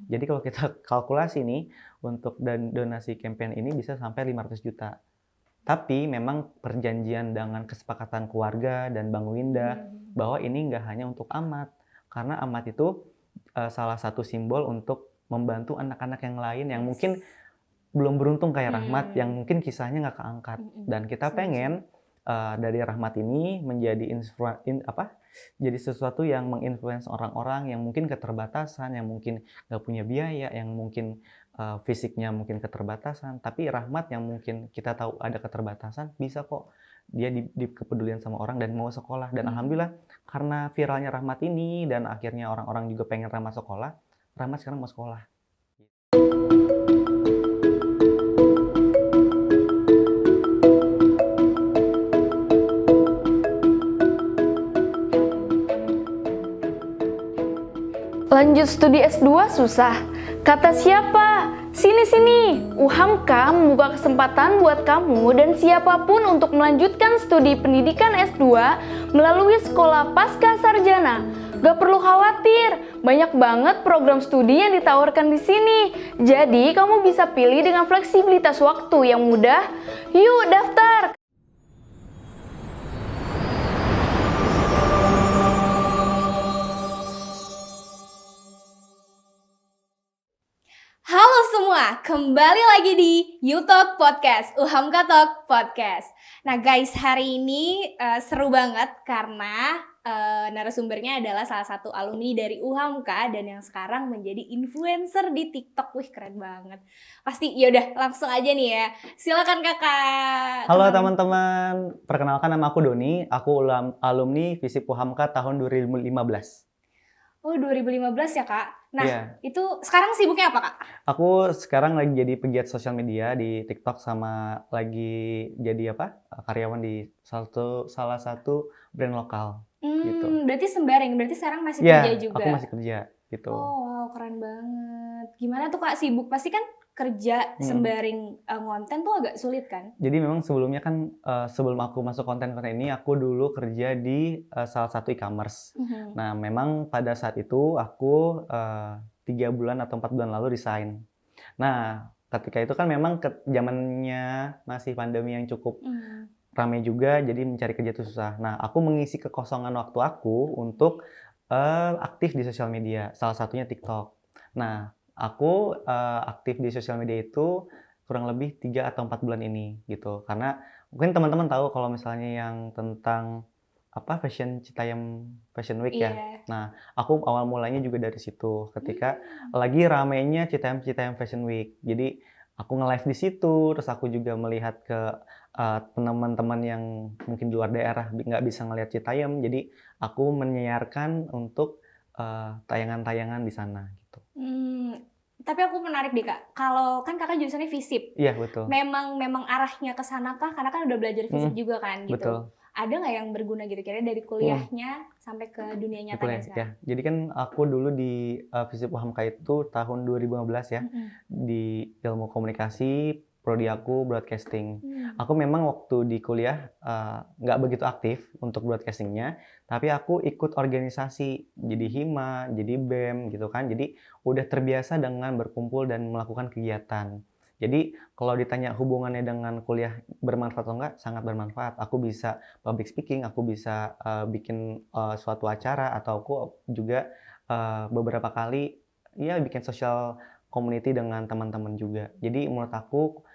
Jadi kalau kita kalkulasi nih, untuk donasi campaign ini bisa sampai 500 juta. Tapi memang perjanjian dengan kesepakatan keluarga dan Bang Winda bahwa ini nggak hanya untuk Amat, karena Amat itu salah satu simbol untuk membantu anak-anak yang lain yang mungkin belum beruntung kayak Rahmat, yang mungkin kisahnya nggak keangkat. Dan kita pengen dari Rahmat ini menjadi jadi sesuatu yang menginfluence orang-orang yang mungkin keterbatasan, yang mungkin nggak punya biaya, yang mungkin fisiknya mungkin keterbatasan, tapi Rahmat yang mungkin kita tahu ada keterbatasan, bisa kok dia kepedulian sama orang dan mau sekolah. Dan alhamdulillah karena viralnya Rahmat ini dan akhirnya orang-orang juga pengen Rahmat sekolah, Rahmat sekarang mau sekolah. Lanjut studi S2 susah. Kata siapa? Sini-sini. UHAMKA membuka kesempatan buat kamu dan siapapun untuk melanjutkan studi pendidikan S2 melalui sekolah pasca sarjana. Gak perlu khawatir, banyak banget program studi yang ditawarkan di sini. Jadi kamu bisa pilih dengan fleksibilitas waktu yang mudah. Yuk daftar! Halo semua, kembali lagi di YouTalk Podcast, UHAMKA Talk Podcast. Nah guys, hari ini seru banget karena narasumbernya adalah salah satu alumni dari UHAMKA dan yang sekarang menjadi influencer di TikTok. Wih, keren banget. Pasti, yaudah langsung aja nih ya. Silakan kakak. Halo teman-teman, perkenalkan nama aku Doni, aku alumni FISIP UHAMKA tahun 2015. Oh, 2015 ya kak. Nah, Iya. Itu sekarang sibuknya apa kak? Aku sekarang lagi jadi pegiat sosial media di TikTok sama lagi jadi karyawan di salah satu brand lokal. Gitu. Berarti sembaring, berarti sekarang masih Iya, kerja juga? aku masih kerja gitu. Oh wow, keren banget. Gimana tuh kak sibuk? Pasti kan kerja sembari ngonten tuh agak sulit kan? Jadi memang sebelumnya kan sebelum aku masuk konten ini aku dulu kerja di salah satu e-commerce. Nah memang pada saat itu aku 3 bulan atau 4 bulan lalu resign. Nah ketika itu kan memang zamannya masih pandemi yang cukup ramai juga, jadi mencari kerja itu susah. Nah aku mengisi kekosongan waktu aku untuk aktif di sosial media, salah satunya TikTok. Nah aku aktif di sosial media itu kurang lebih 3 atau 4 bulan ini gitu. Karena mungkin teman-teman tahu kalau misalnya yang tentang fashion Citayam Fashion Week ya. Nah, aku awal mulanya juga dari situ ketika lagi ramainya Citayam Fashion Week. Jadi aku nge-live di situ, terus aku juga melihat ke teman-teman yang mungkin di luar daerah nggak bisa ngelihat Citayam. Jadi aku menyiarkan untuk tayangan-tayangan di sana gitu. Tapi aku menarik deh kak, kalau kan kakak jurusannya FISIP. Iya betul. Memang arahnya ke sana kah? Karena kan udah belajar FISIP juga kan gitu. Betul. Ada nggak yang berguna gitu kira dari kuliahnya sampai ke dunia nyatanya sekarang? Ya. Jadi kan aku dulu di FISIP UHAMKA itu tahun 2015 ya, di ilmu komunikasi, prodi aku broadcasting. Aku memang waktu di kuliah nggak begitu aktif untuk broadcastingnya, tapi aku ikut organisasi, jadi HIMA, jadi BEM gitu kan. Jadi udah terbiasa dengan berkumpul dan melakukan kegiatan. Jadi kalau ditanya hubungannya dengan kuliah bermanfaat atau enggak, sangat bermanfaat. Aku bisa public speaking, aku bisa bikin suatu acara, atau aku juga beberapa kali ya bikin social community dengan teman-teman juga. Jadi menurut aku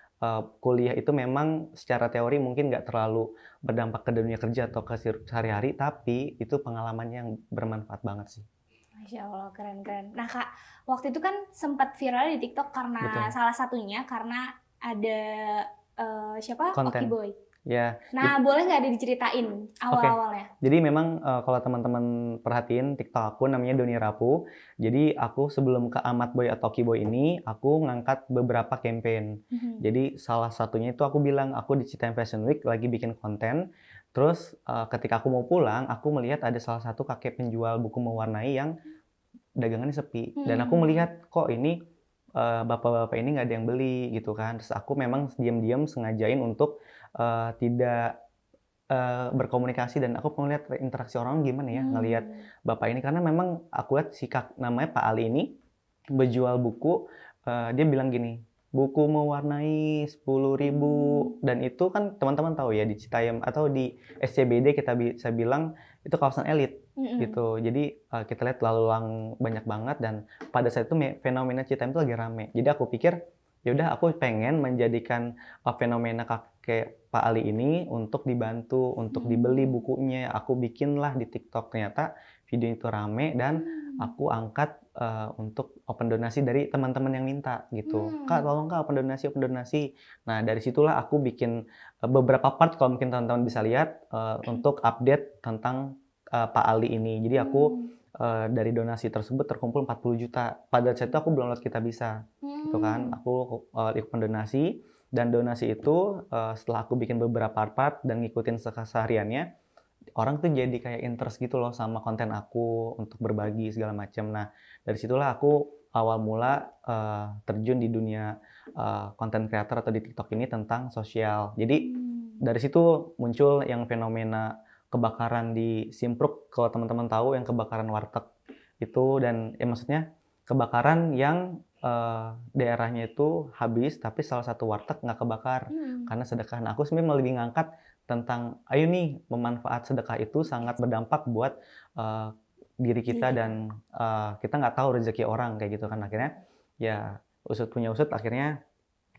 kuliah itu memang secara teori mungkin nggak terlalu berdampak ke dunia kerja atau ke sehari-hari, tapi itu pengalaman yang bermanfaat banget sih. Masya Allah, keren-keren. Nah kak, waktu itu kan sempat viral di TikTok karena salah satunya karena ada siapa? Konten. Okiboy. Ya. Nah boleh nggak diceritain awal-awalnya? Jadi memang kalau teman-teman perhatiin TikTok aku namanya Doni Rapu. Jadi aku sebelum ke Amat Boy atau Okiboy ini, aku ngangkat beberapa campaign. Jadi salah satunya itu aku bilang aku di Citayam Fashion Week lagi bikin konten. Terus ketika aku mau pulang, aku melihat ada salah satu kakek penjual buku mewarnai yang dagangannya sepi. Dan aku melihat kok ini bapak-bapak ini nggak ada yang beli gitu kan. Terus aku memang diam-diam sengajain untuk tidak berkomunikasi, dan aku melihat interaksi orang gimana ya ngelihat bapak ini, karena memang aku lihat namanya Pak Ali ini berjual buku, dia bilang gini, "Buku mewarnai 10.000." Dan itu kan teman-teman tahu ya di Citayam atau di SCBD kita bisa bilang itu kawasan elit gitu. Jadi, kita lihat lalu lalang banyak banget dan pada saat itu fenomena Citayam itu lagi rame. Jadi aku pikir, ya udah aku pengen menjadikan, fenomena kakek Pak Ali ini untuk dibantu, untuk dibeli bukunya. Aku bikinlah di TikTok, ternyata video itu rame dan aku angkat, untuk open donasi dari teman-teman yang minta gitu. "Kak, tolong Kak open donasi." Nah dari situlah aku bikin, beberapa part kalau mungkin teman-teman bisa lihat, untuk update tentang, Pak Ali ini. Jadi aku, dari donasi tersebut terkumpul 40 juta. Pada saat itu aku belum lewat Kitabisa gitu kan. Aku, open donasi dan donasi itu, setelah aku bikin beberapa part dan ngikutin kesehariannya, orang tuh jadi kayak interest gitu loh sama konten aku untuk berbagi segala macam. Nah, dari situlah aku awal mula, terjun di dunia, konten creator atau di TikTok ini tentang sosial. Jadi dari situ muncul yang fenomena kebakaran di Simpruk, kalau teman-teman tahu yang kebakaran warteg itu dan ya maksudnya kebakaran yang, daerahnya itu habis tapi salah satu warteg nggak kebakar karena sedekah. Nah, aku sebenarnya mau lebih ngangkat tentang, ayo nih memanfaat sedekah itu sangat berdampak buat, diri kita dan, kita nggak tahu rezeki orang kayak gitu kan. Akhirnya ya usut punya usut akhirnya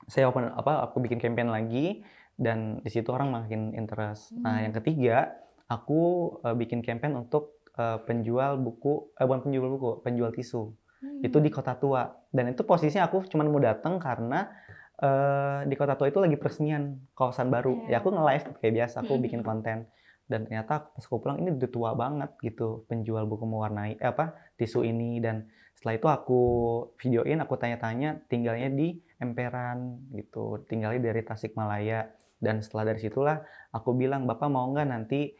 saya aku bikin campaign lagi dan di situ orang makin interest. Nah yang ketiga, aku, bikin campaign untuk, bukan penjual buku, penjual tisu. Itu di Kota Tua dan itu posisinya aku cuman mau datang karena, di Kota Tua itu lagi peresmian kawasan baru. Ya aku nge-live kayak biasa, aku bikin konten dan ternyata pas aku pulang ini udah tua banget gitu penjual buku mewarnai tisu ini dan setelah itu aku videoin, aku tanya-tanya tinggalnya di Emperan gitu, tinggalnya dari Tasikmalaya dan setelah dari situlah aku bilang, "Bapak mau nggak nanti,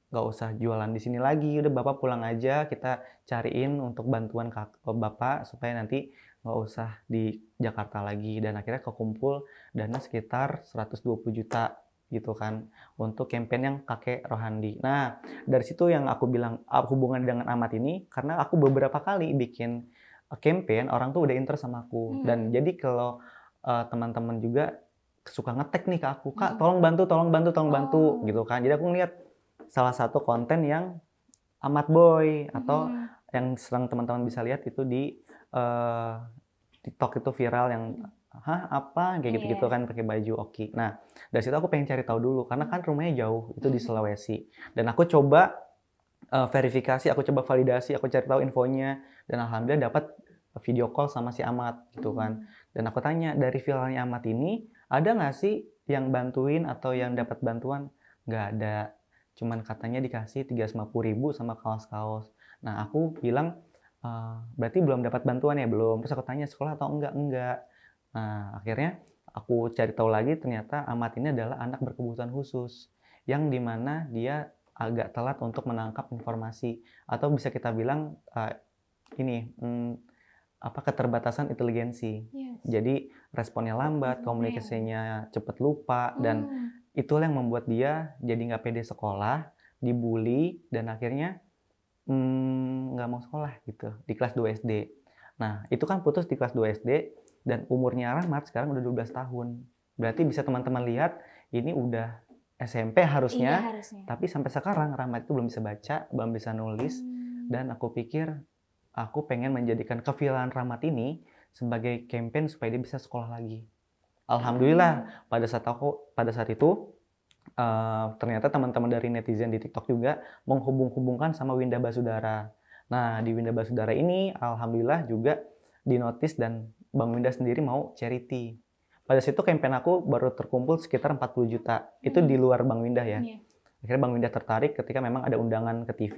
nggak usah jualan di sini lagi, udah Bapak pulang aja, kita cariin untuk bantuan Bapak supaya nanti nggak usah di Jakarta lagi." Dan akhirnya kekumpul dana sekitar 120 juta gitu kan untuk campaign yang kakek Rohandi. Nah dari situ yang aku bilang hubungan dengan Amat ini karena aku beberapa kali bikin campaign orang tuh udah interest sama aku dan jadi kalau teman-teman juga suka nge-tag nih ke aku, "Kak tolong bantu gitu kan. Jadi aku ngeliat salah satu konten yang Amat Boy atau yang sering teman-teman bisa lihat itu di TikTok itu viral yang "Hah, apa?" kayak gitu-gitu kan pakai baju Oki. Nah, dari situ aku pengen cari tahu dulu karena kan rumahnya jauh, itu di Sulawesi. Dan aku coba verifikasi, aku coba validasi, aku cari tahu infonya dan alhamdulillah dapat video call sama si Amat gitu kan. Dan aku tanya, "Dari viralnya Amat ini ada nggak sih yang bantuin atau yang dapat bantuan?" Nggak ada. Cuman katanya dikasih 350.000 sama kaos-kaos. Nah, aku bilang, "Berarti belum dapat bantuan ya?" "Belum." Terus aku tanya, "Sekolah atau enggak?" "Enggak." Nah, akhirnya aku cari tahu lagi ternyata Amat ini adalah anak berkebutuhan khusus yang dimana dia agak telat untuk menangkap informasi atau bisa kita bilang keterbatasan inteligensi. Jadi responnya lambat, komunikasinya cepat lupa dan itulah yang membuat dia jadi nggak pede sekolah, dibully dan akhirnya nggak mau sekolah gitu di kelas 2 SD. Nah, itu kan putus di kelas 2 SD dan umurnya Rahmat sekarang udah 12 tahun. Berarti bisa teman-teman lihat ini udah SMP harusnya, tapi sampai sekarang Rahmat itu belum bisa baca, belum bisa nulis dan aku pikir aku pengen menjadikan keviralan Rahmat ini sebagai campaign supaya dia bisa sekolah lagi. Alhamdulillah pada saat itu ternyata teman-teman dari netizen di TikTok juga menghubung-hubungkan sama Windah Basudara. Nah, di Windah Basudara ini alhamdulillah juga dinotis dan Bang Windah sendiri mau charity. Pada situ campaign aku baru terkumpul sekitar 40 juta. Itu di luar Bang Windah ya. Akhirnya Bang Windah tertarik ketika memang ada undangan ke TV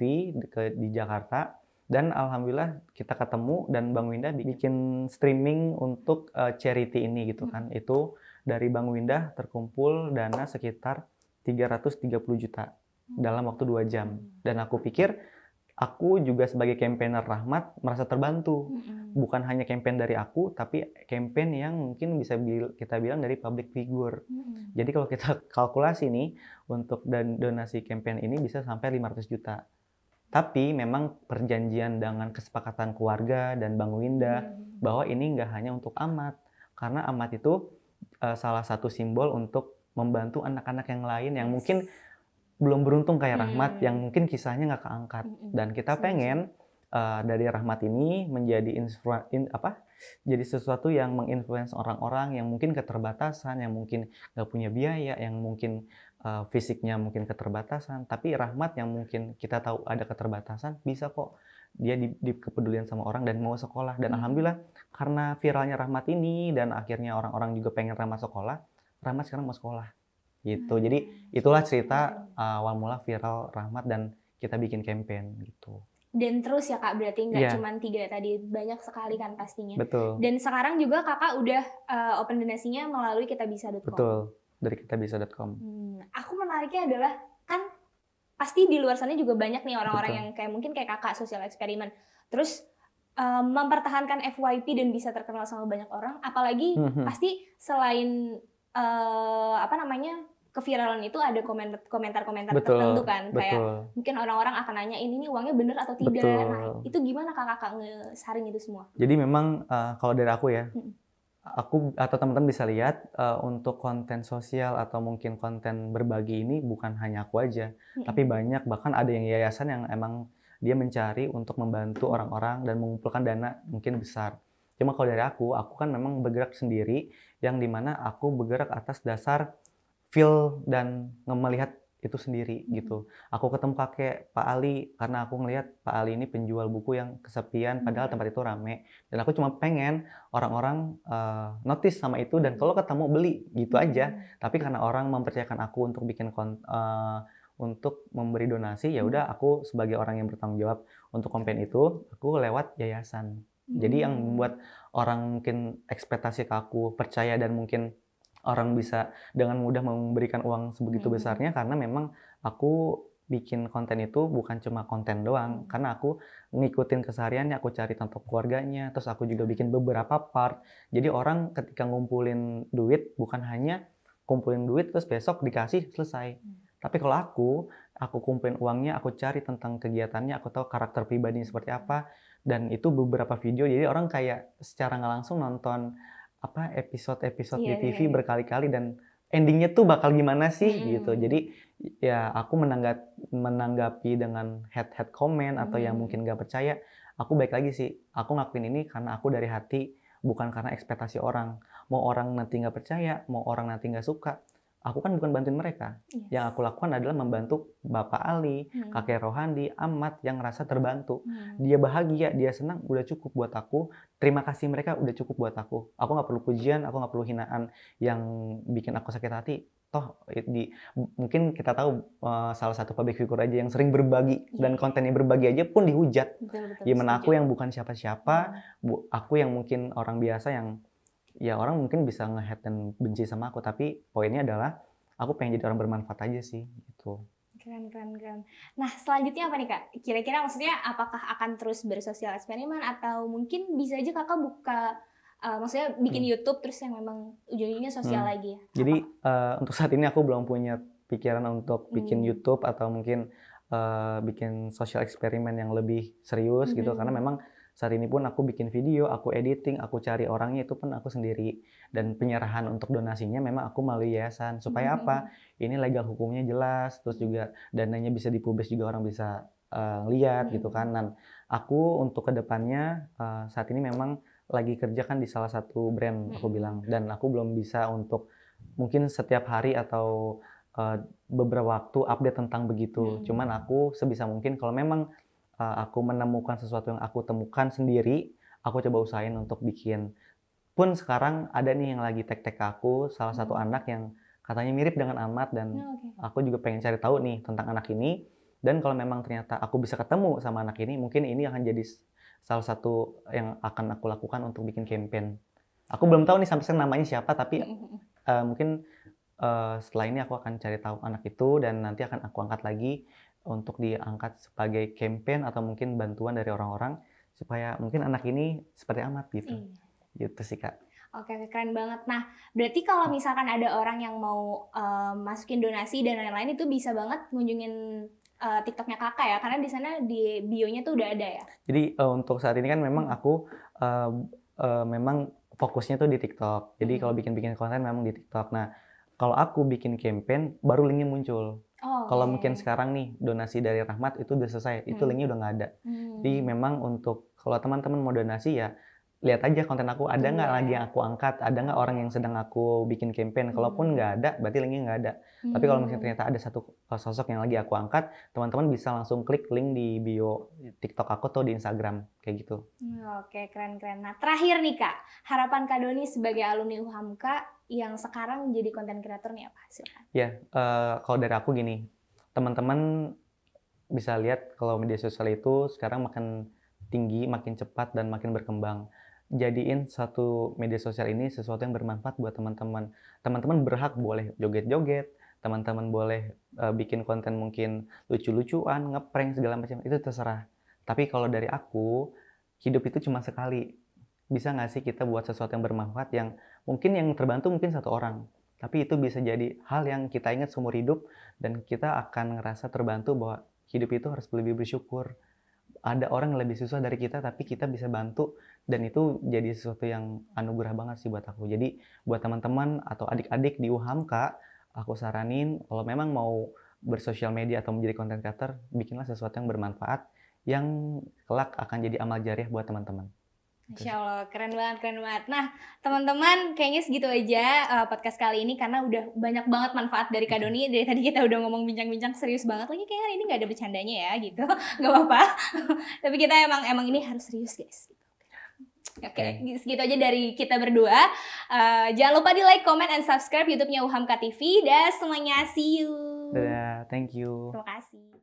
di Jakarta. Dan alhamdulillah kita ketemu dan Bang Windah bikin streaming untuk charity ini gitu kan. Itu dari Bang Windah terkumpul dana sekitar 330 juta dalam waktu 2 jam. Dan aku pikir aku juga sebagai campaigner Rahmat merasa terbantu. Bukan hanya campaign dari aku, tapi campaign yang mungkin bisa kita bilang dari public figure. Jadi kalau kita kalkulasi nih, untuk donasi campaign ini bisa sampai 500 juta. Tapi memang perjanjian dengan kesepakatan keluarga dan Bang Winda bahwa ini nggak hanya untuk Amat, karena Amat itu salah satu simbol untuk membantu anak-anak yang lain yang mungkin belum beruntung kayak Rahmat, yang mungkin kisahnya nggak keangkat. Dan kita pengen dari Rahmat ini menjadi jadi sesuatu yang menginfluence orang-orang yang mungkin keterbatasan, yang mungkin nggak punya biaya, yang mungkin fisiknya mungkin keterbatasan, tapi Rahmat yang mungkin kita tahu ada keterbatasan, bisa kok dia di kepedulian sama orang dan mau sekolah. Dan alhamdulillah karena viralnya Rahmat ini dan akhirnya orang-orang juga pengen Rahmat sekolah, Rahmat sekarang mau sekolah gitu. Jadi itulah cerita awal mula viral Rahmat dan kita bikin campaign gitu. Dan terus ya Kak, berarti nggak cuma 3 tadi, banyak sekali kan pastinya. Betul. Dan sekarang juga Kakak udah open donasinya melalui kitabisa.com. Betul, dari kitabisa.com. Aku menariknya adalah, kan pasti di luar sana juga banyak nih orang-orang yang kayak mungkin kayak Kakak, sosial eksperimen. Terus mempertahankan FYP dan bisa terkenal sama banyak orang, apalagi pasti selain keviralan itu ada komentar-komentar tertentu kan, kayak mungkin orang-orang akan nanya ini uangnya bener atau tidak. Nah, itu gimana Kakak ngesaring itu semua? Jadi memang kalau dari aku ya, aku atau teman-teman bisa lihat untuk konten sosial atau mungkin konten berbagi ini bukan hanya aku aja, tapi banyak, bahkan ada yang yayasan yang emang dia mencari untuk membantu orang-orang dan mengumpulkan dana mungkin besar. Cuma kalau dari aku kan memang bergerak sendiri, yang dimana aku bergerak atas dasar feel dan melihat itu sendiri gitu. Aku ketemu kakek Pak Ali karena aku ngelihat Pak Ali ini penjual buku yang kesepian, padahal tempat itu rame. Dan aku cuma pengen orang-orang notice sama itu dan kalau ketemu beli gitu aja. Tapi karena orang mempercayakan aku untuk bikin untuk memberi donasi, ya udah aku sebagai orang yang bertanggung jawab untuk campaign itu, aku lewat yayasan. Jadi yang membuat orang mungkin ekspektasi ke aku percaya dan mungkin orang bisa dengan mudah memberikan uang sebegitu besarnya karena memang aku bikin konten itu bukan cuma konten doang, karena aku ngikutin kesehariannya, aku cari contoh keluarganya, terus aku juga bikin beberapa part. Jadi orang ketika ngumpulin duit bukan hanya kumpulin duit terus besok dikasih selesai. Tapi kalau aku kumpulin uangnya, aku cari tentang kegiatannya, aku tahu karakter pribadinya seperti apa, dan itu beberapa video, jadi orang kayak secara nggak langsung nonton episode-episode di TV berkali-kali dan endingnya tuh bakal gimana sih gitu. Jadi ya aku menanggapi dengan head comment atau yang mungkin nggak percaya, aku baik lagi sih, aku ngakuin ini karena aku dari hati, bukan karena ekspektasi orang. Mau orang nanti nggak percaya, mau orang nanti nggak suka, aku kan bukan bantuin mereka. Yang aku lakukan adalah membantu Bapak Ali, Kakek Rohandi, Amat yang ngerasa terbantu. Dia bahagia, dia senang, udah cukup buat aku. Terima kasih mereka udah cukup buat aku. Aku nggak perlu pujian, aku nggak perlu hinaan yang bikin aku sakit hati. Toh mungkin kita tahu salah satu public figure aja yang sering berbagi dan kontennya berbagi aja pun dihujat. Gimana aku yang bukan siapa-siapa, aku yang mungkin orang biasa yang ya orang mungkin bisa nge-hate dan benci sama aku, tapi poinnya adalah aku pengen jadi orang bermanfaat aja sih gitu. Keren. Nah, selanjutnya apa nih Kak? Kira-kira maksudnya apakah akan terus bersosial eksperimen atau mungkin bisa aja Kakak buka maksudnya bikin YouTube terus yang memang ujung-ujungnya sosial lagi ya? Jadi untuk saat ini aku belum punya pikiran untuk bikin YouTube atau mungkin bikin sosial eksperimen yang lebih serius gitu, karena memang saat ini pun aku bikin video, aku editing, aku cari orangnya itu pun aku sendiri. Dan penyerahan untuk donasinya memang aku melalui yayasan. Supaya apa? Ini legal hukumnya jelas, terus juga dananya bisa dipublish juga orang bisa lihat gitu kan. Dan aku untuk kedepannya saat ini memang lagi kerja kan di salah satu brand aku bilang. Dan aku belum bisa untuk mungkin setiap hari atau beberapa waktu update tentang begitu. Cuman aku sebisa mungkin kalau memang aku menemukan sesuatu yang aku temukan sendiri, aku coba usahain untuk bikin. Pun sekarang ada nih yang lagi tag-tag aku, salah satu anak yang katanya mirip dengan Amat dan aku juga pengen cari tahu nih tentang anak ini. Dan kalau memang ternyata aku bisa ketemu sama anak ini, mungkin ini akan jadi salah satu yang akan aku lakukan untuk bikin campaign. Aku belum tahu nih sampai sekarang namanya siapa, tapi mungkin setelah ini aku akan cari tahu anak itu dan nanti akan aku angkat lagi untuk diangkat sebagai campaign atau mungkin bantuan dari orang-orang supaya mungkin anak ini seperti Amat gitu. Gitu sih Kak. Oke, keren banget. Nah, berarti kalau misalkan ada orang yang mau masukin donasi dan lain-lain itu bisa banget ngunjungin TikToknya kakak ya, karena di sana di bio-nya tuh udah ada ya. Jadi untuk saat ini kan memang aku memang fokusnya tuh di TikTok. Jadi kalau bikin-bikin konten memang di TikTok. Nah, kalau aku bikin campaign baru linknya muncul. Kalau mungkin sekarang nih donasi dari Rahmat itu udah selesai, itu linknya udah nggak ada. Jadi memang untuk kalau teman-teman mau donasi ya lihat aja konten aku ada nggak lagi yang aku angkat, ada nggak orang yang sedang aku bikin campaign. Kalaupun nggak ada, berarti linknya nggak ada. Tapi kalau misalnya ternyata ada satu sosok yang lagi aku angkat, teman-teman bisa langsung klik link di bio TikTok aku atau di Instagram kayak gitu. Oke, keren-keren. Nah, terakhir nih Kak, harapan Kak Doni sebagai alumni UHAMKA yang sekarang jadi konten kreator nih apa? Silakan. Ya, kalau dari aku gini, teman-teman bisa lihat kalau media sosial itu sekarang makin tinggi, makin cepat dan makin berkembang. Jadiin satu media sosial ini sesuatu yang bermanfaat buat teman-teman. Teman-teman berhak boleh joget-joget, teman-teman boleh bikin konten mungkin lucu-lucuan, ngeprank segala macam, itu terserah. Tapi kalau dari aku, hidup itu cuma sekali. Bisa nggak sih kita buat sesuatu yang bermanfaat yang mungkin yang terbantu mungkin satu orang. Tapi itu bisa jadi hal yang kita ingat seumur hidup dan kita akan ngerasa terbantu bahwa hidup itu harus lebih bersyukur. Ada orang yang lebih susah dari kita tapi kita bisa bantu dan itu jadi sesuatu yang anugerah banget sih buat aku. Jadi buat teman-teman atau adik-adik di UHAMKA, aku saranin kalau memang mau bersosial media atau menjadi content creator, bikinlah sesuatu yang bermanfaat yang kelak akan jadi amal jariah buat teman-teman. Masya Allah, keren banget, keren banget. Nah, teman-teman, kayaknya segitu aja podcast kali ini karena udah banyak banget manfaat dari Kak Doni. Dari tadi kita udah ngomong bincang-bincang serius banget, lagi kayaknya hari ini nggak ada bercandanya ya, gitu. Nggak apa-apa. Tapi kita emang ini harus serius, guys. Oke, segitu aja dari kita berdua. Jangan lupa di like, comment, and subscribe YouTube-nya UHAMKA TV. Dan semuanya, see you. Dadah, thank you. Terima kasih.